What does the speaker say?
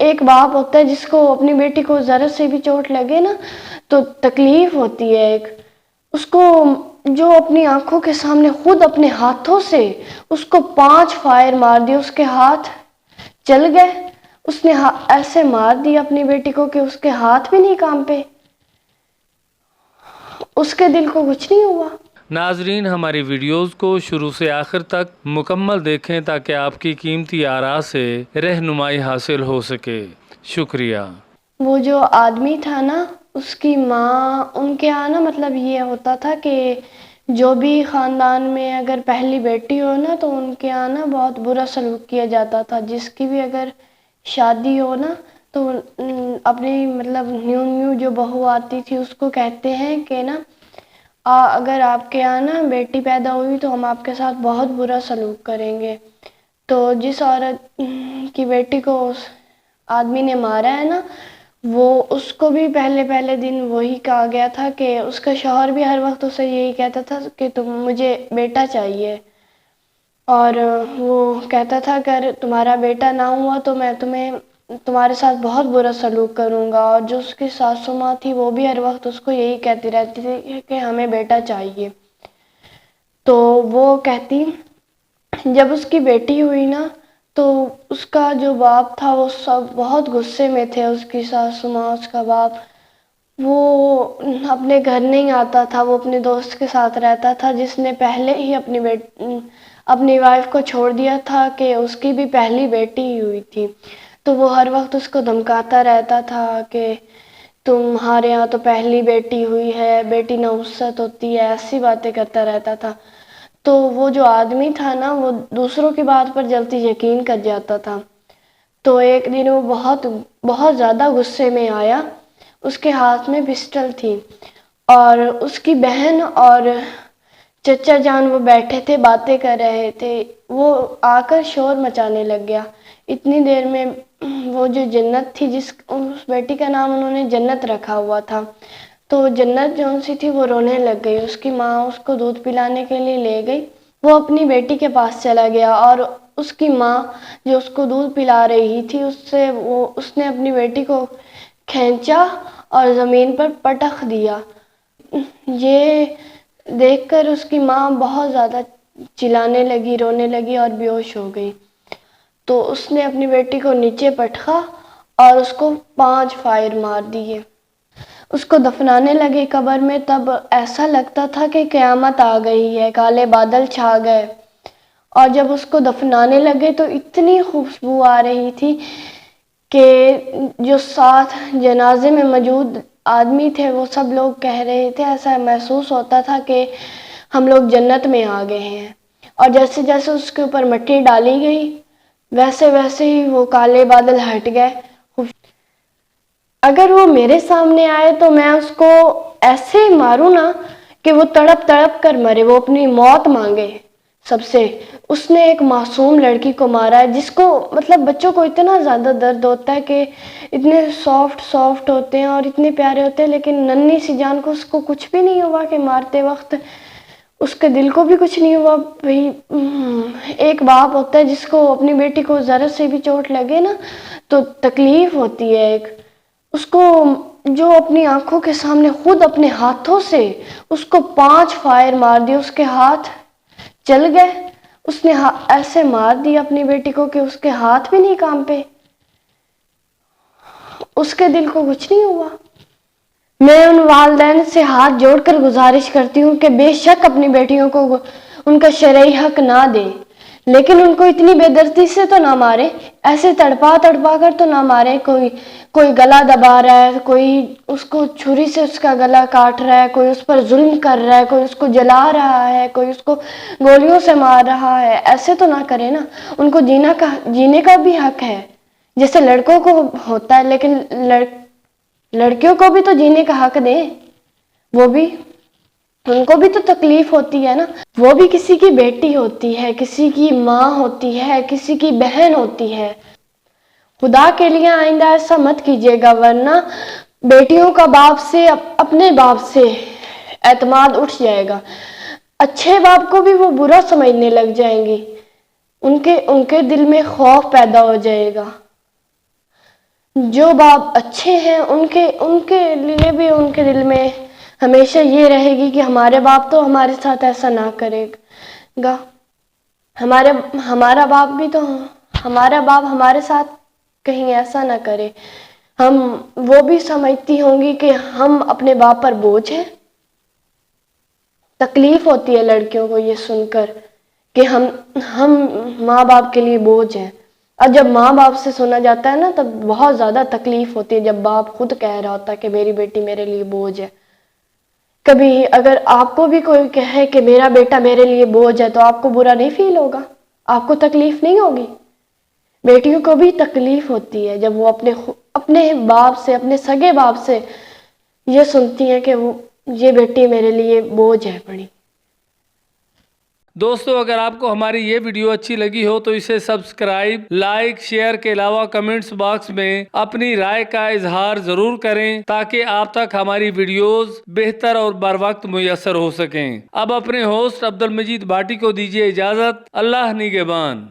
ایک باپ ہوتا ہے جس کو اپنی بیٹی کو ذرا سے بھی چوٹ لگے نا تو تکلیف ہوتی ہے ایک. اس کو جو اپنی آنکھوں کے سامنے خود اپنے ہاتھوں سے اس کو 5 فائر مار دیے، اس کے ہاتھ چل گئے. اس نے ایسے مار دیا اپنی بیٹی کو کہ اس کے ہاتھ بھی نہیں کام پہ، اس کے دل کو کچھ نہیں ہوا. ناظرین، ہماری ویڈیوز کو شروع سے آخر تک مکمل دیکھیں تاکہ آپ کی قیمتی آراء سے رہنمائی حاصل ہو سکے. شکریہ. وہ جو آدمی تھا نا، اس کی ماں، ان کے یہاں نا مطلب یہ ہوتا تھا کہ جو بھی خاندان میں اگر پہلی بیٹی ہو نا تو ان کے یہاں نا بہت برا سلوک کیا جاتا تھا. جس کی بھی اگر شادی ہو نا تو اپنی مطلب نیو جو بہو آتی تھی اس کو کہتے ہیں کہ نا اگر آپ کے یہاں نا بیٹی پیدا ہوئی تو ہم آپ کے ساتھ بہت برا سلوک کریں گے. تو جس عورت کی بیٹی کو اس آدمی نے مارا ہے نا، وہ اس کو بھی پہلے دن وہی کہا گیا تھا کہ اس کا شوہر بھی ہر وقت اسے یہی کہتا تھا کہ مجھے بیٹا چاہیے، اور وہ کہتا تھا اگر تمہارا بیٹا نہ ہوا تو میں تمہارے ساتھ بہت برا سلوک کروں گا. اور جو اس کی ساسو ماں تھی وہ بھی ہر وقت اس کو یہی کہتی رہتی تھی کہ ہمیں بیٹا چاہیے. تو وہ کہتی جب اس کی بیٹی ہوئی نا تو اس کا جو باپ تھا وہ سب بہت غصے میں تھے. اس کی ساسو ماں، اس کا باپ، وہ اپنے گھر نہیں آتا تھا. وہ اپنے دوست کے ساتھ رہتا تھا جس نے پہلے ہی اپنی وائف کو چھوڑ دیا تھا کہ اس کی بھی پہلی بیٹی ہی ہوئی تھی. تو وہ ہر وقت اس کو دھمکاتا رہتا تھا کہ تمہارے یہاں تو پہلی بیٹی ہوئی ہے، بیٹی نحوست ہوتی ہے، ایسی باتیں کرتا رہتا تھا. تو وہ جو آدمی تھا نا وہ دوسروں کی بات پر جلدی یقین کر جاتا تھا. تو ایک دن وہ بہت زیادہ غصے میں آیا. اس کے ہاتھ میں پسٹل تھی اور اس کی بہن اور چچا جان وہ بیٹھے تھے، باتیں کر رہے تھے. وہ آ کر شور مچانے لگ گیا. اتنی دیر میں وہ جو جنت تھی، اس بیٹی کا نام انہوں نے جنت رکھا ہوا تھا، تو جنت جون سی تھی وہ رونے لگ گئی. اس کی ماں اس کو دودھ پلانے کے لیے لے گئی. وہ اپنی بیٹی کے پاس چلا گیا اور اس کی ماں جو اس کو دودھ پلا رہی تھی اس نے اپنی بیٹی کو کھینچا اور زمین پر پٹخ دیا. یہ دیکھ کر اس کی ماں بہت زیادہ چلانے لگی، رونے لگی اور بیہوش ہو گئی. تو اس نے اپنی بیٹی کو نیچے پٹخا اور اس کو 5 فائر مار دیے. اس کو دفنانے لگے قبر میں. تب ایسا لگتا تھا کہ قیامت آ گئی ہے، کالے بادل چھا گئے. اور جب اس کو دفنانے لگے تو اتنی خوشبو آ رہی تھی کہ جو ساتھ جنازے میں موجود آدمی تھے وہ سب لوگ کہہ رہے تھے، ایسا محسوس ہوتا تھا کہ ہم لوگ جنت میں آ گئے ہیں. اور جیسے جیسے اس کے اوپر مٹی ڈالی گئی ویسے ویسے ہی وہ کالے بادل ہٹ گئے. اگر وہ میرے سامنے آئے تو میں اس کو ایسے ماروں نا کہ وہ تڑپ تڑپ کر مرے، وہ اپنی موت مانگے سب سے. اس نے ایک معصوم لڑکی کو مارا ہے جس کو مطلب بچوں کو اتنا زیادہ درد ہوتا ہے کہ اتنے سافٹ ہوتے ہیں اور اتنے پیارے ہوتے ہیں، لیکن ننھی سی جان کو اس کو کچھ بھی نہیں ہوا کہ مارتے وقت اس کے دل کو بھی کچھ نہیں ہوا. ایک باپ ہوتا ہے جس کو اپنی بیٹی کو ذرا سے بھی چوٹ لگے نا تو تکلیف ہوتی ہے ایک. اس کو جو اپنی آنکھوں کے سامنے خود اپنے ہاتھوں سے اس کو 5 فائر مار دیے، اس کے ہاتھ چل گئے. اس نے ایسے مار دیا اپنی بیٹی کو کہ اس کے ہاتھ بھی نہیں کام پہ، اس کے دل کو کچھ نہیں ہوا. میں ان والدین سے ہاتھ جوڑ کر گزارش کرتی ہوں کہ بے شک اپنی بیٹیوں کو ان کا شرعی حق نہ دیں، لیکن ان کو اتنی بے دردی سے تو نہ مارے، ایسے تڑپا کر تو نہ مارے. کوئی گلا دبا رہا ہے، کوئی اس کو چھری سے اس کا گلا کاٹ رہا ہے، کوئی اس پر ظلم کر رہا ہے، کوئی اس کو جلا رہا ہے، کوئی اس کو گولیوں سے مار رہا ہے. ایسے تو نہ کرے نا. ان کو جینے کا بھی حق ہے جیسے لڑکوں کو ہوتا ہے، لیکن لڑکیوں کو بھی تو جینے کا حق دیں. وہ بھی ان کو بھی تو تکلیف ہوتی ہے نا. وہ بھی کسی کی بیٹی ہوتی ہے، کسی کی ماں ہوتی ہے، کسی کی بہن ہوتی ہے. خدا کے لیے آئندہ ایسا مت کیجیے گا، ورنہ بیٹیوں کا باپ سے اپنے باپ سے اعتماد اٹھ جائے گا. اچھے باپ کو بھی وہ برا سمجھنے لگ جائیں گی، ان کے دل میں خوف پیدا ہو جائے گا. جو باپ اچھے ہیں ان کے لیے بھی ان کے دل میں ہمیشہ یہ رہے گی کہ ہمارے باپ تو ہمارے ساتھ ایسا نہ کرے گا، ہمارا باپ بھی تو ہمارا باپ ہمارے ساتھ کہیں ایسا نہ کرے. وہ بھی سمجھتی ہوں گی کہ ہم اپنے باپ پر بوجھ ہیں. تکلیف ہوتی ہے لڑکیوں کو یہ سن کر کہ ہم ماں باپ کے لیے بوجھ ہیں. اور جب ماں باپ سے سنا جاتا ہے نا تب بہت زیادہ تکلیف ہوتی ہے، جب باپ خود کہہ رہا ہوتا ہے کہ میری بیٹی میرے لیے بوجھ ہے. کبھی اگر آپ کو بھی کوئی کہے کہ میرا بیٹا میرے لیے بوجھ ہے تو آپ کو برا نہیں فیل ہوگا؟ آپ کو تکلیف نہیں ہوگی؟ بیٹیوں کو بھی تکلیف ہوتی ہے جب وہ اپنے باپ سے، اپنے سگے باپ سے یہ سنتی ہیں کہ یہ بیٹی میرے لیے بوجھ ہے بڑی. دوستو اگر آپ کو ہماری یہ ویڈیو اچھی لگی ہو تو اسے سبسکرائب، لائک، شیئر کے علاوہ کمنٹس باکس میں اپنی رائے کا اظہار ضرور کریں تاکہ آپ تک ہماری ویڈیوز بہتر اور بر وقت میسر ہو سکیں. اب اپنے ہوسٹ عبد المجید بھاٹی کو دیجیے اجازت. اللہ نگہبان.